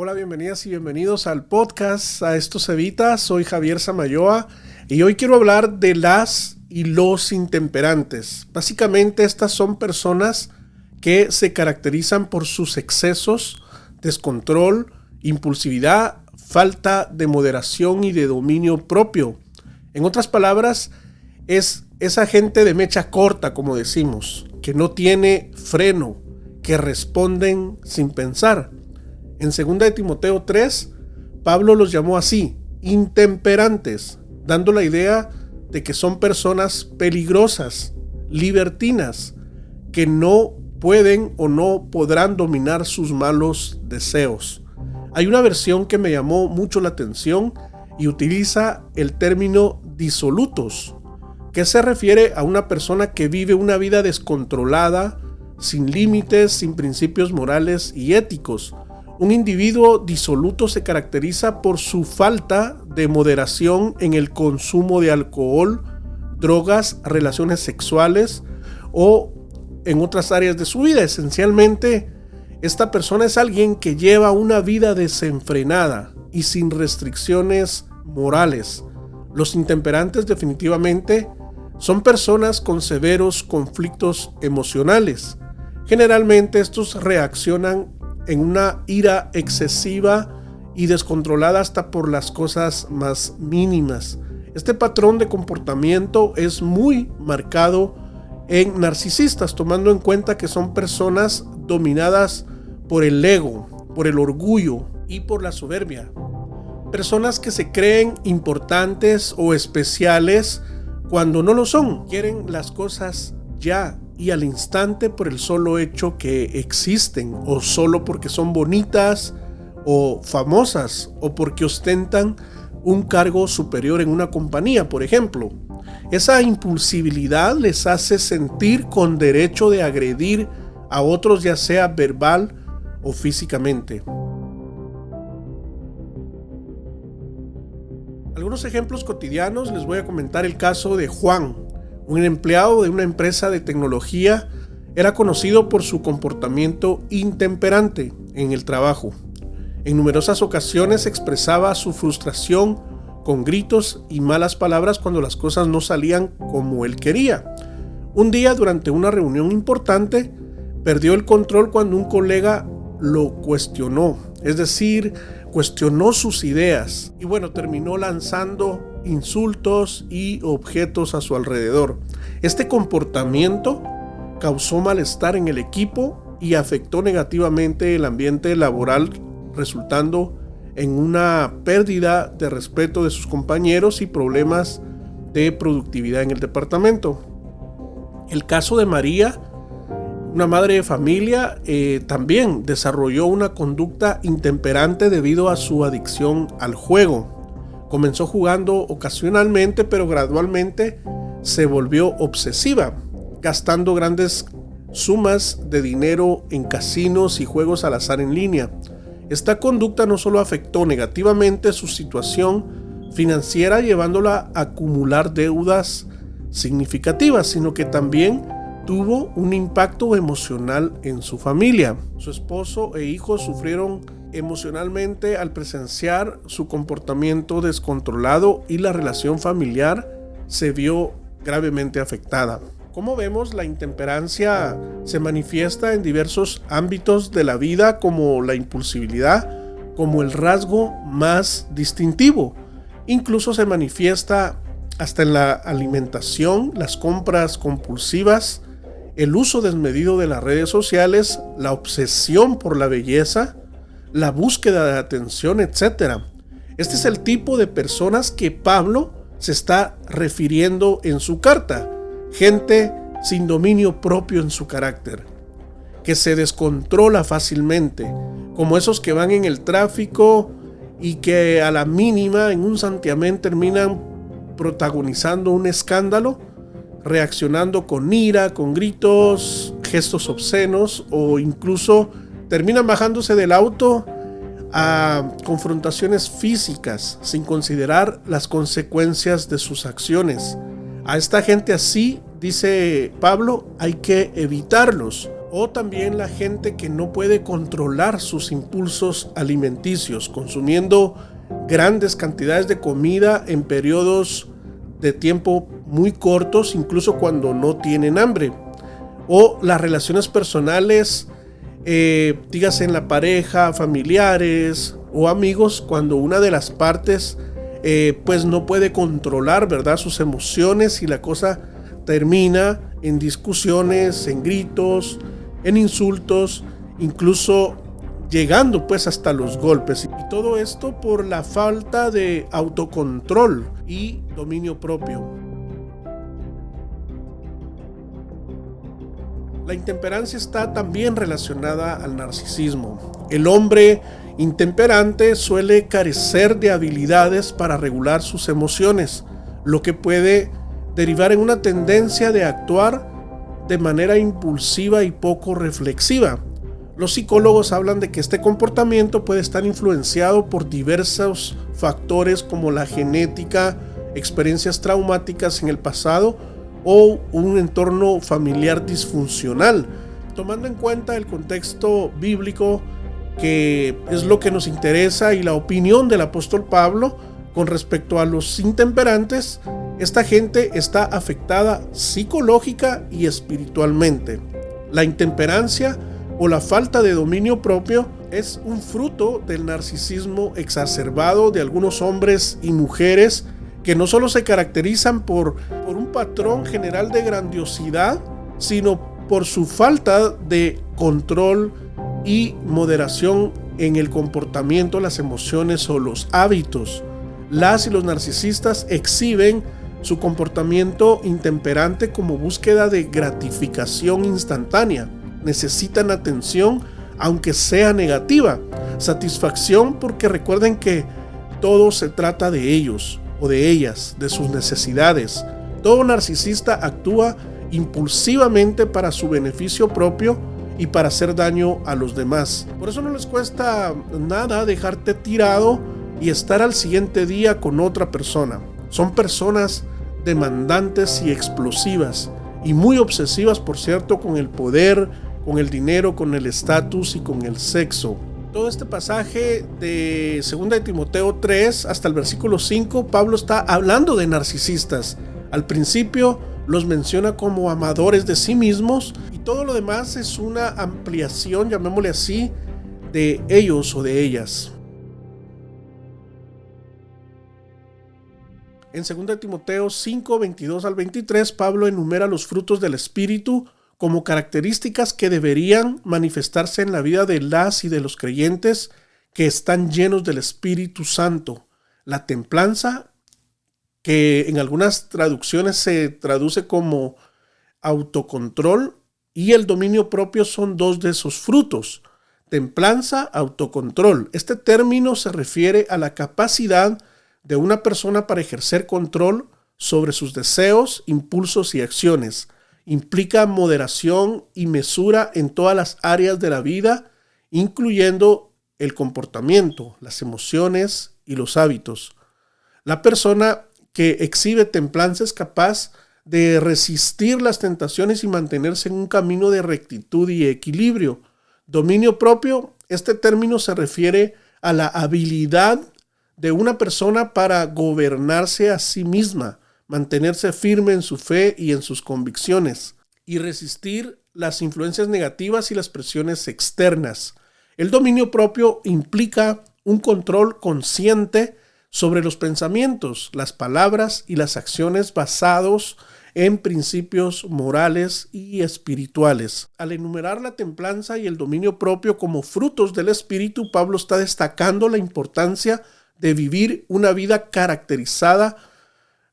Hola, bienvenidas y bienvenidos al podcast A Esto Se Evita. Soy Javier Samayoa y hoy quiero hablar de las y los intemperantes. Básicamente estas son personas que se caracterizan por sus excesos, descontrol, impulsividad, falta de moderación y de dominio propio. En otras palabras, es esa gente de mecha corta, como decimos, que no tiene freno, que responden sin pensar. En 2 de Timoteo 3, Pablo los llamó así, intemperantes, dando la idea de que son personas peligrosas, libertinas, que no pueden o no podrán dominar sus malos deseos. Hay una versión que me llamó mucho la atención y utiliza el término disolutos, que se refiere a una persona que vive una vida descontrolada, sin límites, sin principios morales y éticos. Un individuo disoluto se caracteriza por su falta de moderación en el consumo de alcohol, drogas, relaciones sexuales o en otras áreas de su vida. Esencialmente, esta persona es alguien que lleva una vida desenfrenada y sin restricciones morales. Los intemperantes definitivamente son personas con severos conflictos emocionales. Generalmente estos reaccionan en una ira excesiva y descontrolada hasta por las cosas más mínimas. Este patrón de comportamiento es muy marcado en narcisistas, tomando en cuenta que son personas dominadas por el ego, por el orgullo y por la soberbia. Personas que se creen importantes o especiales cuando no lo son. Quieren las cosas ya y al instante por el solo hecho que existen, o solo porque son bonitas o famosas, o porque ostentan un cargo superior en una compañía, por ejemplo. Esa impulsividad les hace sentir con derecho de agredir a otros, ya sea verbal o físicamente. Algunos ejemplos cotidianos, les voy a comentar el caso de Juan. Un empleado de una empresa de tecnología, era conocido por su comportamiento intemperante en el trabajo. En numerosas ocasiones expresaba su frustración con gritos y malas palabras cuando las cosas no salían como él quería. Un día, durante una reunión importante, perdió el control cuando un colega lo cuestionó, es decir, cuestionó sus ideas y terminó lanzando insultos y objetos a su alrededor. Este comportamiento causó malestar en el equipo y afectó negativamente el ambiente laboral, resultando en una pérdida de respeto de sus compañeros y problemas de productividad en el departamento. El caso de María, una madre de familia, también desarrolló una conducta intemperante debido a su adicción al juego. Comenzó jugando ocasionalmente, pero gradualmente se volvió obsesiva, gastando grandes sumas de dinero en casinos y juegos al azar en línea. Esta conducta no solo afectó negativamente su situación financiera, llevándola a acumular deudas significativas, sino que también tuvo un impacto emocional en su familia. Su esposo e hijos sufrieron emocionalmente al presenciar su comportamiento descontrolado y la relación familiar se vio gravemente afectada. Como vemos, la intemperancia se manifiesta en diversos ámbitos de la vida, como la impulsividad, como el rasgo más distintivo. Incluso se manifiesta hasta en la alimentación, las compras compulsivas, el uso desmedido de las redes sociales, la obsesión por la belleza, la búsqueda de atención, etc. Este es el tipo de personas que Pablo se está refiriendo en su carta. Gente sin dominio propio en su carácter, que se descontrola fácilmente, como esos que van en el tráfico y que a la mínima, en un santiamén, terminan protagonizando un escándalo, reaccionando con ira, con gritos, gestos obscenos, o incluso terminan bajándose del auto a confrontaciones físicas sin considerar las consecuencias de sus acciones. A esta gente así, dice Pablo, hay que evitarlos. O también la gente que no puede controlar sus impulsos alimenticios, consumiendo grandes cantidades de comida en periodos de tiempo muy cortos, incluso cuando no tienen hambre. O las relaciones personales, dígase en la pareja, familiares o amigos, cuando una de las partes pues no puede controlar, ¿verdad?, sus emociones, y la cosa termina en discusiones, en gritos, en insultos, incluso llegando pues hasta los golpes. Y todo esto por la falta de autocontrol y dominio propio. La intemperancia está también relacionada al narcisismo. El hombre intemperante suele carecer de habilidades para regular sus emociones, lo que puede derivar en una tendencia de actuar de manera impulsiva y poco reflexiva. Los psicólogos hablan de que este comportamiento puede estar influenciado por diversos factores como la genética, experiencias traumáticas en el pasado o un entorno familiar disfuncional. Tomando en cuenta el contexto bíblico, que es lo que nos interesa, y la opinión del apóstol Pablo con respecto a los intemperantes, esta gente está afectada psicológica y espiritualmente. La intemperancia o la falta de dominio propio es un fruto del narcisismo exacerbado de algunos hombres y mujeres que no solo se caracterizan por un patrón general de grandiosidad, sino por su falta de control y moderación en el comportamiento, las emociones o los hábitos. Las y los narcisistas exhiben su comportamiento intemperante como búsqueda de gratificación instantánea. Necesitan atención, aunque sea negativa, satisfacción, porque recuerden que todo se trata de ellos o de ellas, de sus necesidades. Todo narcisista actúa impulsivamente para su beneficio propio y para hacer daño a los demás. Por eso no les cuesta nada dejarte tirado y estar al siguiente día con otra persona. Son personas demandantes y explosivas, y muy obsesivas, por cierto, con el poder, con el dinero, con el estatus y con el sexo. Todo este pasaje de 2 de Timoteo 3 hasta el versículo 5, Pablo está hablando de narcisistas. Al principio los menciona como amadores de sí mismos, y todo lo demás es una ampliación, llamémosle así, de ellos o de ellas. En 2 de Timoteo 5, 22 al 23, Pablo enumera los frutos del Espíritu como características que deberían manifestarse en la vida de las y de los creyentes que están llenos del Espíritu Santo. La templanza, que en algunas traducciones se traduce como autocontrol, y el dominio propio son dos de esos frutos. Templanza, autocontrol. Este término se refiere a la capacidad de una persona para ejercer control sobre sus deseos, impulsos y acciones. Implica moderación y mesura en todas las áreas de la vida, incluyendo el comportamiento, las emociones y los hábitos. La persona que exhibe templanza es capaz de resistir las tentaciones y mantenerse en un camino de rectitud y equilibrio. Dominio propio, este término se refiere a la habilidad de una persona para gobernarse a sí misma, mantenerse firme en su fe y en sus convicciones, y resistir las influencias negativas y las presiones externas. El dominio propio implica un control consciente sobre los pensamientos, las palabras y las acciones basados en principios morales y espirituales. Al enumerar la templanza y el dominio propio como frutos del Espíritu, Pablo está destacando la importancia de vivir una vida caracterizada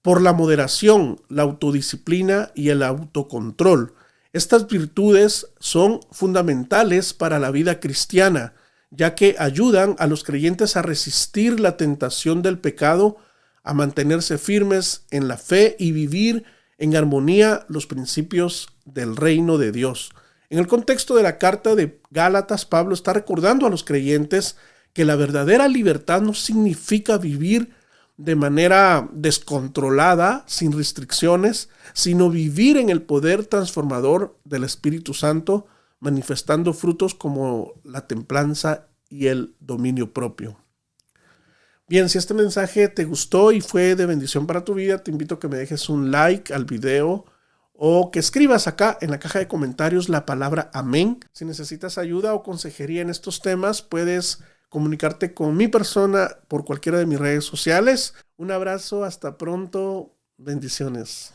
por la moderación, la autodisciplina y el autocontrol. Estas virtudes son fundamentales para la vida cristiana, ya que ayudan a los creyentes a resistir la tentación del pecado, a mantenerse firmes en la fe y vivir en armonía los principios del reino de Dios. En el contexto de la carta de Gálatas, Pablo está recordando a los creyentes que la verdadera libertad no significa vivir de manera descontrolada, sin restricciones, sino vivir en el poder transformador del Espíritu Santo, manifestando frutos como la templanza y el dominio propio. Bien, si este mensaje te gustó y fue de bendición para tu vida, te invito a que me dejes un like al video o que escribas acá en la caja de comentarios la palabra amén. Si necesitas ayuda o consejería en estos temas, puedes comunicarte con mi persona por cualquiera de mis redes sociales. Un abrazo, hasta pronto, bendiciones.